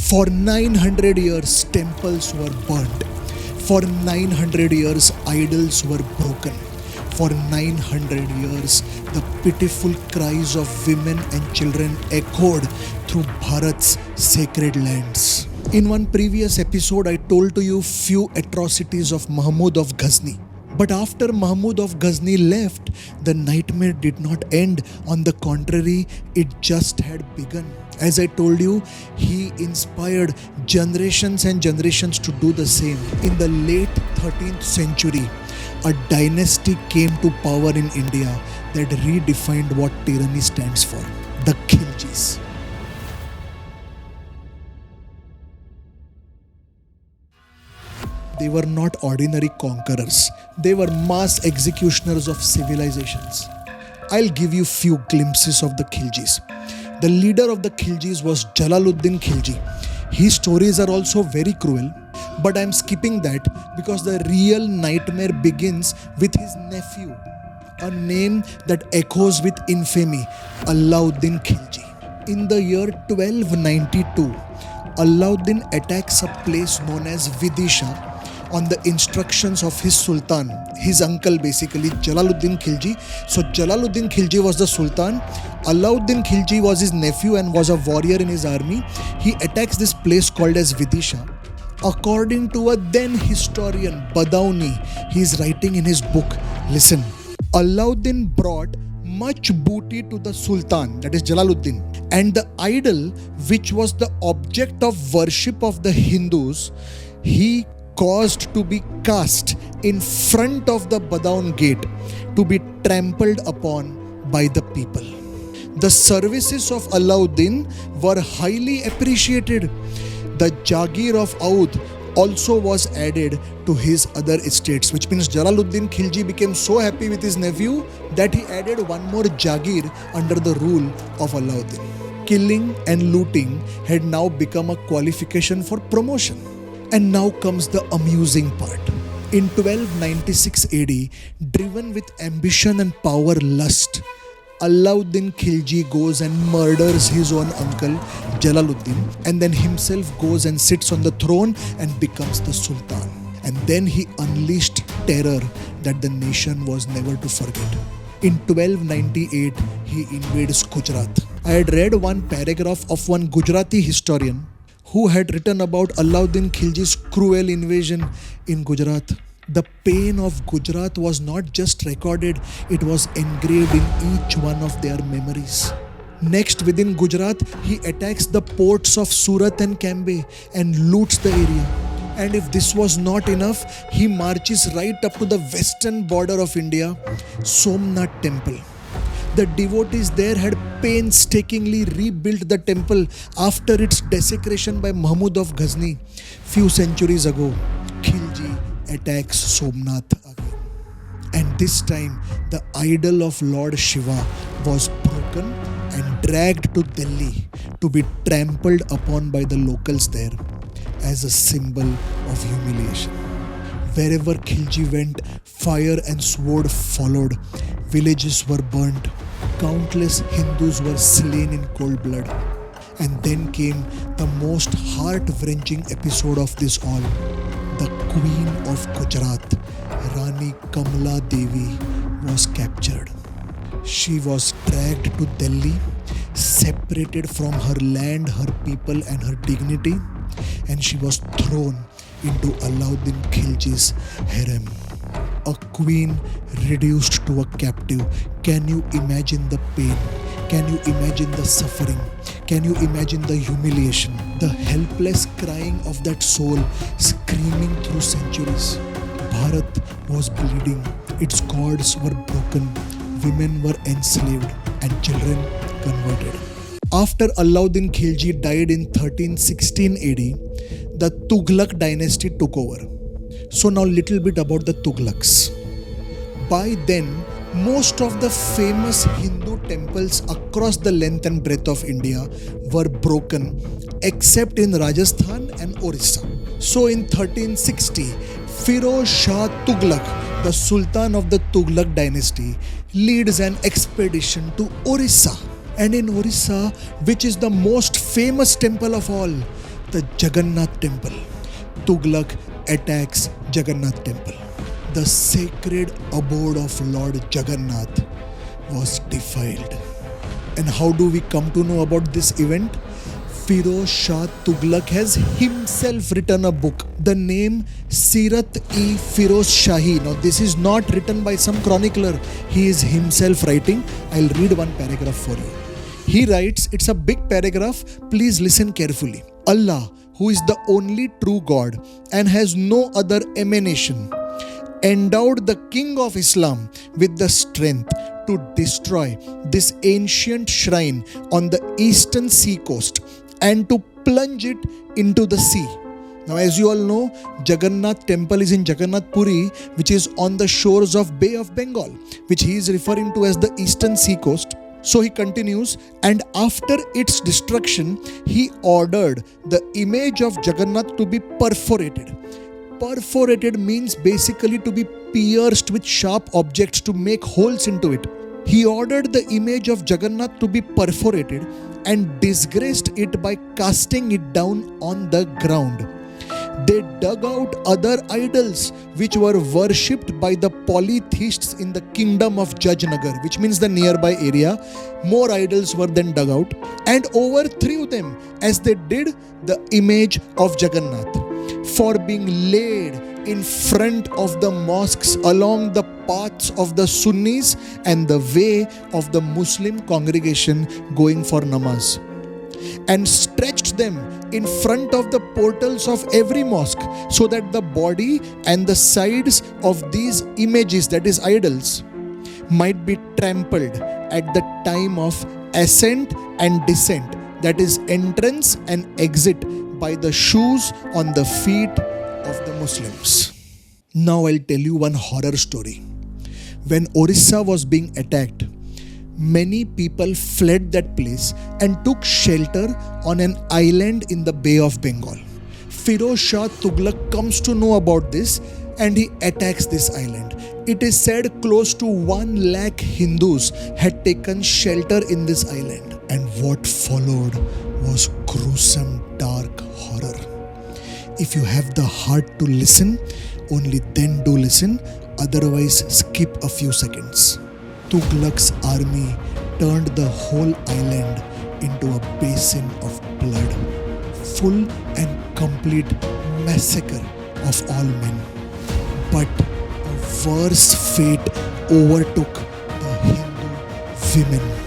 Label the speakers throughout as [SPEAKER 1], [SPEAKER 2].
[SPEAKER 1] For 900 years, temples were burnt. For 900 years, idols were broken. For 900 years, the pitiful cries of women and children echoed through Bharat's sacred lands. In one previous episode, I told to you few atrocities of Mahmud of Ghazni. But after Mahmud of Ghazni left, the nightmare did not end. On the contrary, it just had begun. As I told you, he inspired generations and generations to do the same. In the late 13th century, a dynasty came to power in India that redefined what tyranny stands for: the Khiljis. They were not ordinary conquerors. They were mass executioners of civilizations. I'll give you few glimpses of the Khiljis. The leader of the Khiljis was Jalaluddin Khilji. His stories are also very cruel, but I'm skipping that because the real nightmare begins with his nephew, a name that echoes with infamy, Alauddin Khilji. In the year 1292, Alauddin attacks a place known as Vidisha on the instructions of his sultan, his uncle basically, Jalaluddin Khilji. So Jalaluddin Khilji was the sultan, Alauddin Khilji was his nephew and was a warrior in his army. He attacks this place called as Vidisha. According to a then historian, Badauni, he is writing in his book, listen, Alauddin brought much booty to the sultan, that is Jalaluddin, and the idol which was the object of worship of the Hindus, he caused to be cast in front of the Badaun gate to be trampled upon by the people. The services of Alauddin were highly appreciated. The Jagir of Oudh also was added to his other estates, which means Jalaluddin Khilji became so happy with his nephew that he added one more Jagir under the rule of Alauddin. Killing and looting had now become a qualification for promotion. And now comes the amusing part. In 1296 AD, driven with ambition and power lust, Alauddin Khilji goes and murders his own uncle Jalaluddin, and then himself goes and sits on the throne and becomes the sultan. And then he unleashed terror that the nation was never to forget. In 1298, he invades Gujarat. I had read one paragraph of one Gujarati historian who had written about Alauddin Khilji's cruel invasion in Gujarat. The pain of Gujarat was not just recorded, it was engraved in each one of their memories. Next, within Gujarat, he attacks the ports of Surat and Cambay and loots the area. And if this was not enough, he marches right up to the western border of India, Somnath Temple. The devotees there had painstakingly rebuilt the temple after its desecration by Mahmud of Ghazni. Few centuries ago, Khilji attacks Somnath again. And this time, the idol of Lord Shiva was broken and dragged to Delhi to be trampled upon by the locals there as a symbol of humiliation. Wherever Khilji went, fire and sword followed. Villages were burnt. Countless Hindus were slain in cold blood. And then came the most heart-wrenching episode of this all. The Queen of Gujarat, Rani Kamala Devi, was captured. She was dragged to Delhi, separated from her land, her people and her dignity, and she was thrown into Alauddin Khilji's harem. A queen reduced to a captive. Can you imagine the pain? Can you imagine the suffering? Can you imagine the humiliation? The helpless crying of that soul screaming through centuries. Bharat was bleeding. Its gods were broken. Women were enslaved and children converted. After Alauddin Khilji died in 1316 AD, the Tughlaq dynasty took over. So now little bit about the Tughlaqs. By then, most of the famous Hindu temples across the length and breadth of India were broken except in Rajasthan and Orissa. So in 1360, Firoz Shah Tughlaq, the Sultan of the Tughlaq dynasty, leads an expedition to Orissa. And in Orissa, which is the most famous temple of all, the Jagannath temple. Tughlaq attacks Jagannath temple. The sacred abode of Lord Jagannath was defiled. And how do we come to know about this event? Firoz Shah Tughlaq has himself written a book. The name Sirat-e-Firoz Shahi. Now this is not written by some chronicler. He is himself writing. I'll read one paragraph for you. He writes, it's a big paragraph. Please listen carefully. Allah, who is the only true God and has no other emanation, endowed the King of Islam with the strength to destroy this ancient shrine on the eastern sea coast and to plunge it into the sea. Now, as you all know, Jagannath temple is in Jagannath Puri, which is on the shores of Bay of Bengal, which he is referring to as the eastern sea coast. So he continues, and after its destruction, he ordered the image of Jagannath to be perforated. Perforated means basically to be pierced with sharp objects to make holes into it. He ordered the image of Jagannath to be perforated and disgraced it by casting it down on the ground. They dug out other idols which were worshipped by the polytheists in the kingdom of Jajnagar, which means the nearby area. More idols were then dug out and overthrew them as they did the image of Jagannath, for being laid in front of the mosques along the paths of the Sunnis and the way of the Muslim congregation going for namaz, and stretched them in front of the portals of every mosque, so that the body and the sides of these images, that is idols, might be trampled at the time of ascent and descent, that is entrance and exit, by the shoes on the feet of the Muslims. Now I'll tell you one horror story. When Orissa was being attacked, many people fled that place and took shelter on an island in the Bay of Bengal. Firoz Shah Tughlaq comes to know about this and he attacks this island. It is said close to 1 lakh Hindus had taken shelter in this island. And what followed was gruesome, dark horror. If you have the heart to listen, only then do listen, otherwise skip a few seconds. Tughlaq's army turned the whole island into a basin of blood, full and complete massacre of all men. But a worse fate overtook the Hindu women.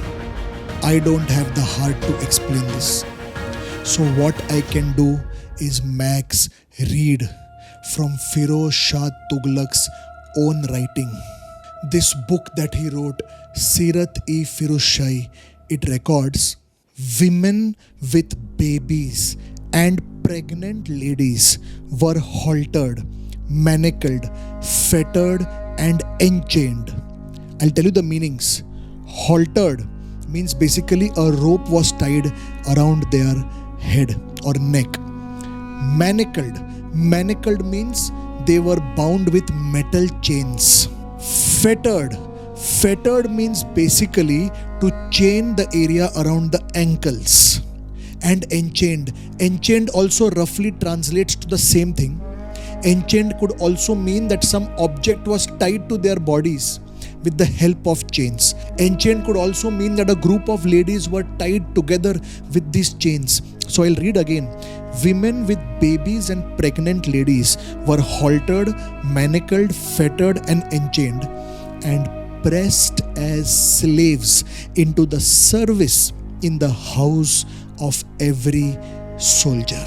[SPEAKER 1] I don't have the heart to explain this. So what I can do is max read from Firoz Shah Tughlaq's own writing. This book that he wrote, Sirat-e-Firoz Shahi, it records women with babies and pregnant ladies were haltered, manacled, fettered and enchained. I'll tell you the meanings. Haltered means basically a rope was tied around their head or neck. Manacled means they were bound with metal chains. Fettered means basically to chain the area around the ankles. And enchained also roughly translates to the same thing. Enchained could also mean that some object was tied to their bodies with the help of chains. Enchained could also mean that a group of ladies were tied together with these chains. So I'll read again. Women with babies and pregnant ladies were haltered, manacled, fettered and enchained and pressed as slaves into the service in the house of every soldier.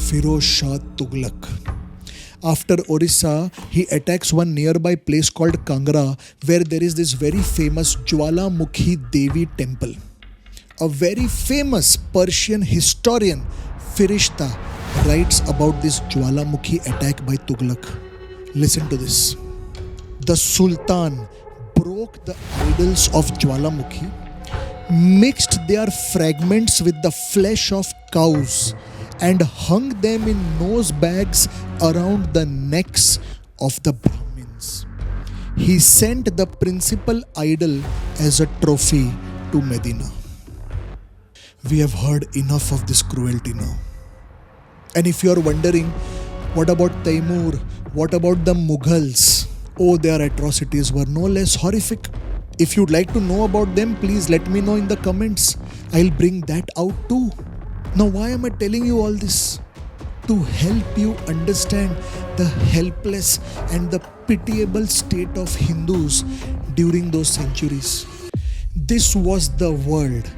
[SPEAKER 1] Firoz Shah Tughlaq. After Orissa, he attacks one nearby place called Kangra, where there is this very famous Jwalamukhi Devi temple. A very famous Persian historian, Firishta, writes about this Jwalamukhi attack by Tughlaq. Listen to this. The Sultan broke the idols of Jwalamukhi, mixed their fragments with the flesh of cows and hung them in nose bags around the necks of the Brahmins. He sent the principal idol as a trophy to Medina. We have heard enough of this cruelty now. And if you are wondering, what about Taimur? What about the Mughals? Oh, their atrocities were no less horrific. If you'd like to know about them, please let me know in the comments. I'll bring that out too. Now, why am I telling you all this? To help you understand the helpless and the pitiable state of Hindus during those centuries. This was the world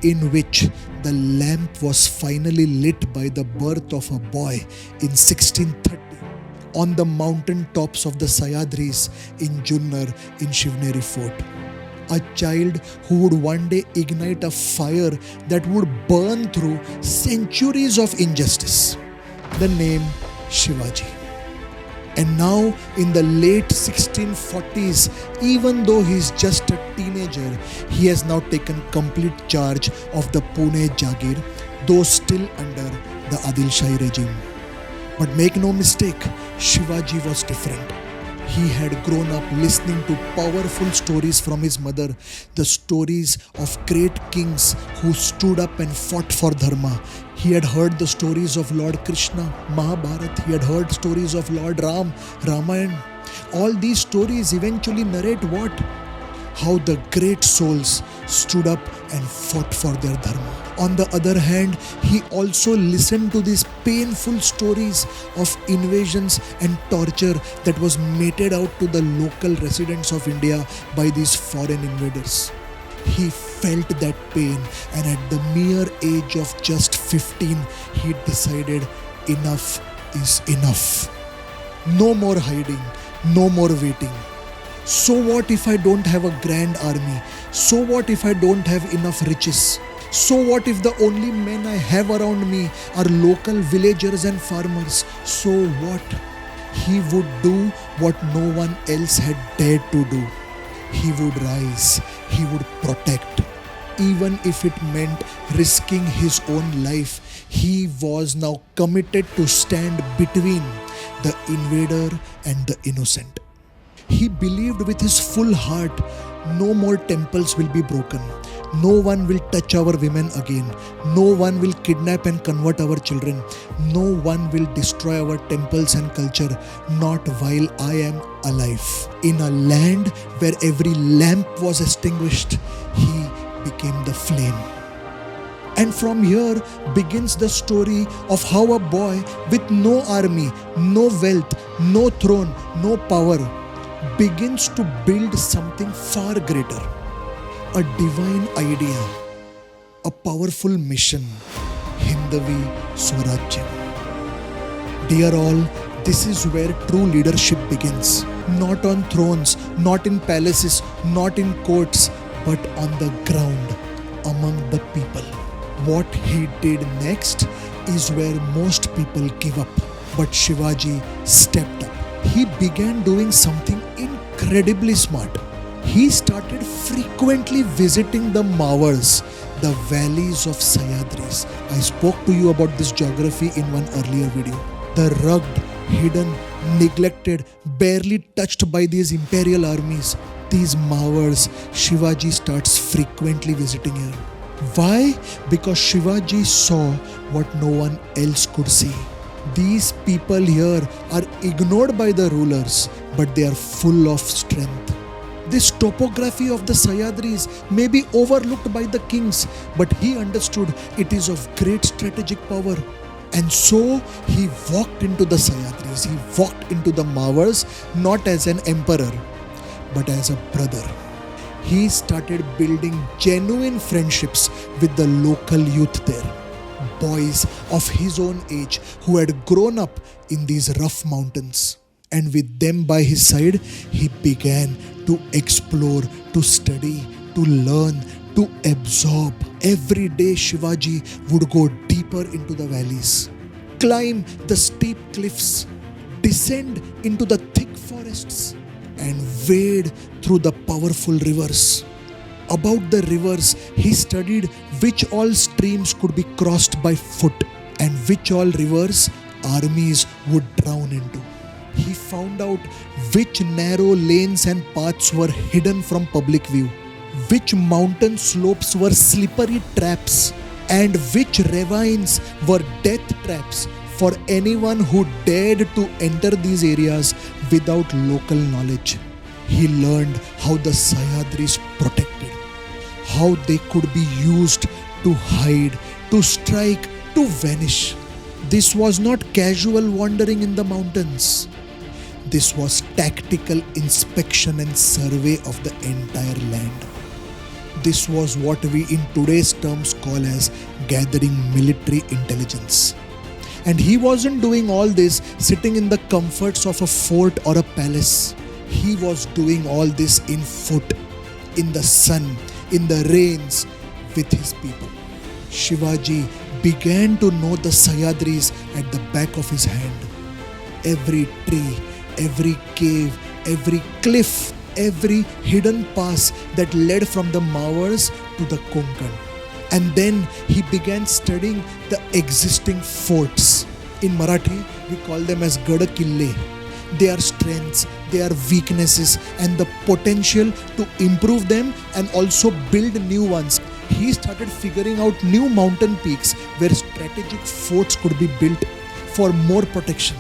[SPEAKER 1] in which the lamp was finally lit by the birth of a boy in 1630 on the mountain tops of the Sayadris in Junnar in Shivneri Fort. A child who would one day ignite a fire that would burn through centuries of injustice. The name Shivaji. And now in the late 1640s, even though he's just a teenager, he has now taken complete charge of the Pune Jagir, though still under the Adil Shahi regime. But make no mistake, Shivaji was different. He had grown up listening to powerful stories from his mother, the stories of great kings who stood up and fought for Dharma. He had heard the stories of Lord Krishna, Mahabharata. He had heard stories of Lord Ram, Ramayana. All these stories eventually narrate what? How the great souls stood up and fought for their Dharma. On the other hand, he also listened to these painful stories of invasions and torture that was meted out to the local residents of India by these foreign invaders. He felt that pain, and at the mere age of just 15, he decided enough is enough. No more hiding, no more waiting. So what if I don't have a grand army? So what if I don't have enough riches? So what if the only men I have around me are local villagers and farmers? So what? He would do what no one else had dared to do. He would rise. He would protect. Even if it meant risking his own life, he was now committed to stand between the invader and the innocent. He believed with his full heart, no more temples will be broken. No one will touch our women again. No one will kidnap and convert our children. No one will destroy our temples and culture, not while I am alive. In a land where every lamp was extinguished, he became the flame. And from here begins the story of how a boy with no army, no wealth, no throne, no power begins to build something far greater. A divine idea, a powerful mission, Hindavi Swarajya. Dear all, this is where true leadership begins. Not on thrones, not in palaces, not in courts, but on the ground, among the people. What he did next is where most people give up. But Shivaji stepped up. He began doing something incredibly smart. He started frequently visiting the Mawars, the valleys of Sayadris. I spoke to you about this geography in one earlier video. The rugged, hidden, neglected, barely touched by these imperial armies, these Mawars, Shivaji starts frequently visiting here. Why? Because Shivaji saw what no one else could see. These people here are ignored by the rulers, but they are full of strength. This topography of the Sayadris may be overlooked by the kings, but he understood it is of great strategic power. And so he walked into the Sayadris, he walked into the Mawars, not as an emperor, but as a brother. He started building genuine friendships with the local youth there. Boys of his own age who had grown up in these rough mountains. And with them by his side, he began to explore, to study, to learn, to absorb. Every day Shivaji would go deeper into the valleys, climb the steep cliffs, descend into the thick forests, and wade through the powerful rivers. About the rivers, he studied which all streams could be crossed by foot and which all rivers armies would drown into. He found out which narrow lanes and paths were hidden from public view, which mountain slopes were slippery traps, and which ravines were death traps for anyone who dared to enter these areas without local knowledge. He learned how the Sahyadris protected, how they could be used to hide, to strike, to vanish. This was not casual wandering in the mountains. This was tactical inspection and survey of the entire land. This was what we in today's terms call as gathering military intelligence. And he wasn't doing all this sitting in the comforts of a fort or a palace. He was doing all this in foot, in the sun, in the rains, with his people. Shivaji began to know the Sahyadris at the back of his hand. Every tree, every cave, every cliff, every hidden pass that led from the Mawars to the Konkan. And then he began studying the existing forts. In Marathi, we call them as Gada Kille. Their strengths, their weaknesses, and the potential to improve them and also build new ones. He started figuring out new mountain peaks where strategic forts could be built for more protection.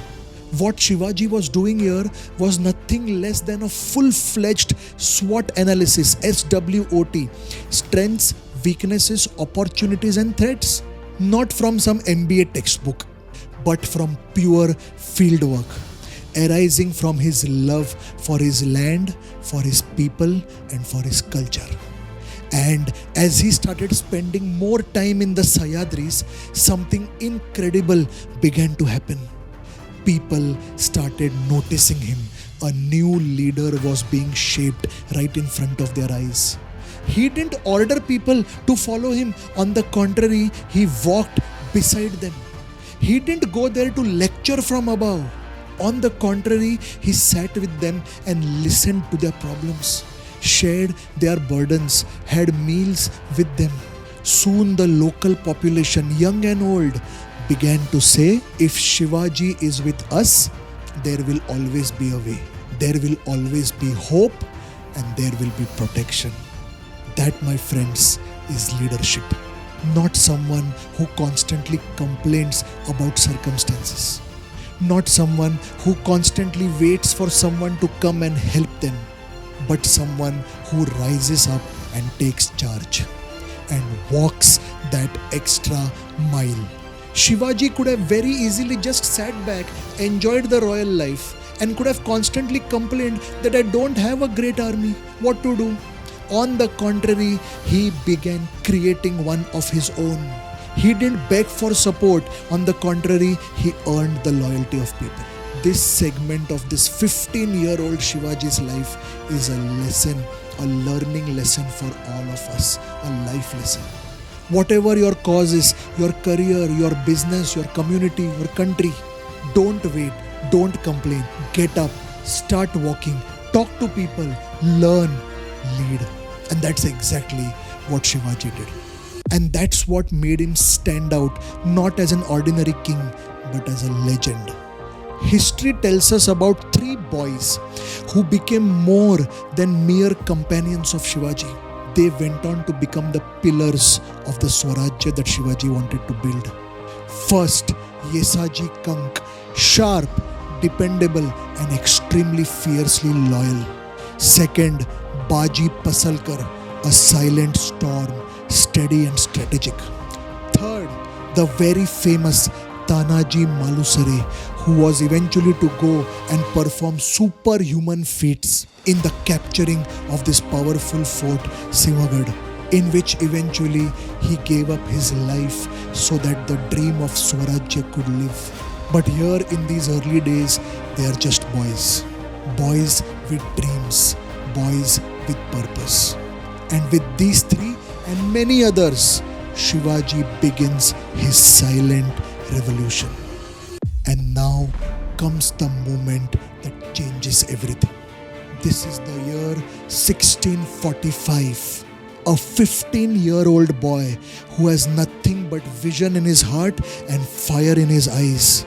[SPEAKER 1] What Shivaji was doing here was nothing less than a full-fledged SWOT analysis, SWOT, strengths, weaknesses, opportunities and threats. Not from some MBA textbook, but from pure field work, arising from his love for his land, for his people and for his culture. And as he started spending more time in the Sahyadris, something incredible began to happen. People started noticing him. A new leader was being shaped right in front of their eyes. He didn't order people to follow him. On the contrary, he walked beside them. He didn't go there to lecture from above. On the contrary, he sat with them and listened to their problems, shared their burdens, had meals with them. Soon the local population, young and old, began to say, if Shivaji is with us, there will always be a way. There will always be hope and there will be protection. That, my friends, is leadership. Not someone who constantly complains about circumstances. Not someone who constantly waits for someone to come and help them. But someone who rises up and takes charge and walks that extra mile. Shivaji could have very easily just sat back, enjoyed the royal life, and could have constantly complained that I don't have a great army. What to do? On the contrary, he began creating one of his own. He didn't beg for support. On the contrary, he earned the loyalty of people. This segment of this 15-year-old Shivaji's life is a lesson, a learning lesson for all of us, a life lesson. Whatever your cause is, your career, your business, your community, your country, don't wait, don't complain. Get up, start walking, talk to people, learn, lead. And that's exactly what Shivaji did. And that's what made him stand out, not as an ordinary king, but as a legend. History tells us about 3 boys who became more than mere companions of Shivaji. They went on to become the pillars of the Swarajya that Shivaji wanted to build. First, Yesaji Kank, sharp, dependable and extremely fiercely loyal. Second, Baji Pasalkar, a silent storm, steady and strategic. Third, the very famous Tanaji Malusare, who was eventually to go and perform superhuman feats in the capturing of this powerful fort, Sivagad, in which eventually he gave up his life so that the dream of Swarajya could live. But here in these early days, they are just boys. Boys with dreams, boys with purpose. And with these 3 and many others, Shivaji begins his silent revolution. And now comes the moment that changes everything. This is the year 1645. A 15-year-old boy who has nothing but vision in his heart and fire in his eyes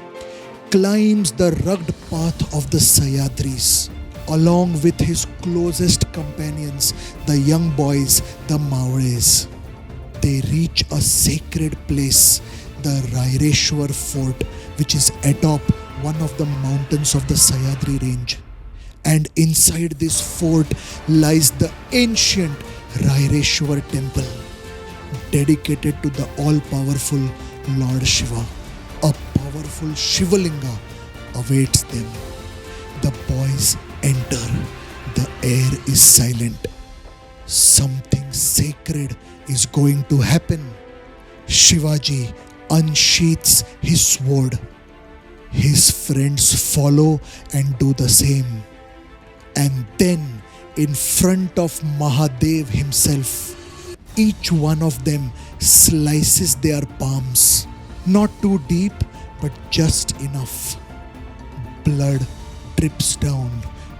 [SPEAKER 1] climbs the rugged path of the Sahyadris along with his closest companions, the young boys, the Maures. They reach a sacred place, the Raireshwar Fort, which is atop one of the mountains of the Sayadri range. And inside this fort lies the ancient Raireshwar temple, dedicated to the all-powerful Lord Shiva. A powerful Shivalinga awaits them. The boys enter. The air is silent. Something sacred is going to happen. Shivaji unsheaths his sword. His friends follow and do the same. And then, in front of Mahadev himself, each one of them slices their palms. Not too deep, but just enough. Blood drips down,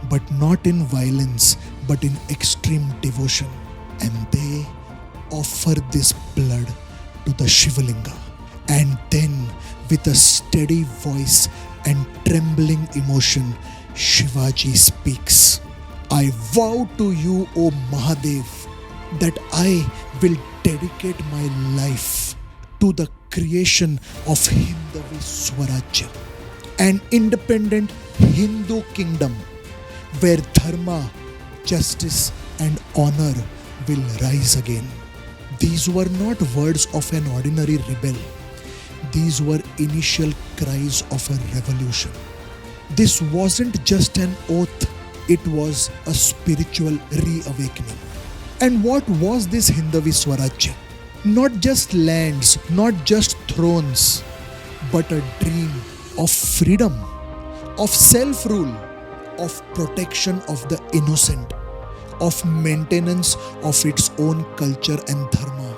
[SPEAKER 1] but not in violence, but in extreme devotion. And they offer this blood to the Shivalinga. And then, with a steady voice and trembling emotion, Shivaji speaks. I vow to you, O Mahadev, that I will dedicate my life to the creation of Hindavi Swarajya, an independent Hindu kingdom where dharma, justice and honor will rise again. These were not words of an ordinary rebel. These were initial cries of a revolution. This wasn't just an oath, it was a spiritual reawakening. And what was this Hindavi Swarajya? Not just lands, not just thrones, but a dream of freedom, of self-rule, of protection of the innocent, of maintenance of its own culture and dharma.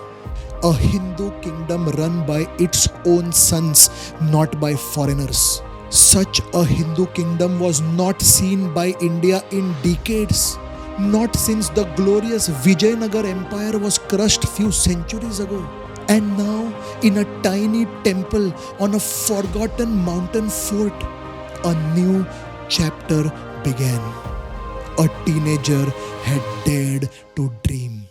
[SPEAKER 1] A Hindu kingdom run by its own sons, not by foreigners. Such a Hindu kingdom was not seen by India in decades. Not since the glorious Vijayanagar Empire was crushed few centuries ago. And now, in a tiny temple on a forgotten mountain fort, a new chapter began. A teenager had dared to dream,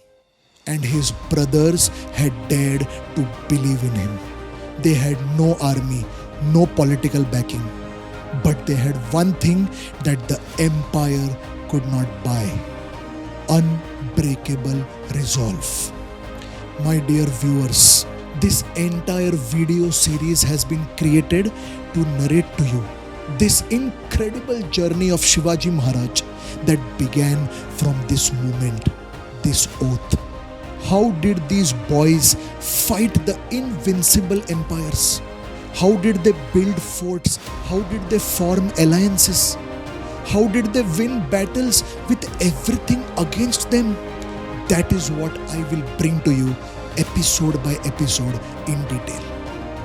[SPEAKER 1] and his brothers had dared to believe in him. They had no army, no political backing, but they had one thing that the empire could not buy: unbreakable resolve. My dear viewers, this entire video series has been created to narrate to you this incredible journey of Shivaji Maharaj that began from this moment, this oath. How did these boys fight the invincible empires? How did they build forts? How did they form alliances? How did they win battles with everything against them? That is what I will bring to you episode by episode in detail.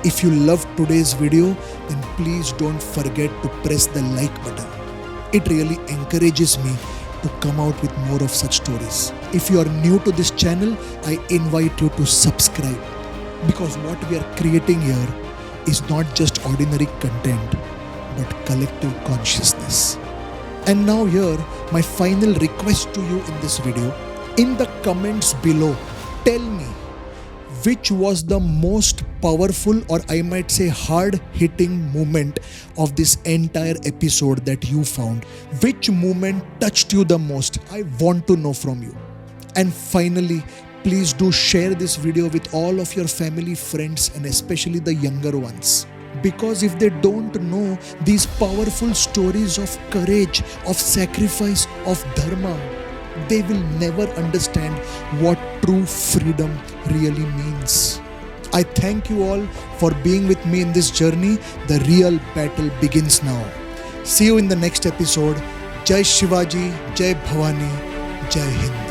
[SPEAKER 1] If you loved today's video, then please don't forget to press the like button. It really encourages me to come out with more of such stories. If you are new to this channel, I invite you to subscribe, because what we are creating here is not just ordinary content, but collective consciousness. And now here, my final request to you in this video. In the comments below, tell me which was the most powerful, or I might say hard-hitting moment of this entire episode that you found. Which moment touched you the most? I want to know from you. And finally, please do share this video with all of your family, friends, and especially the younger ones. Because if they don't know these powerful stories of courage, of sacrifice, of dharma, they will never understand what true freedom really means. I thank you all for being with me in this journey. The real battle begins now. See you in the next episode. Jai Shivaji, Jai Bhavani, Jai Hind.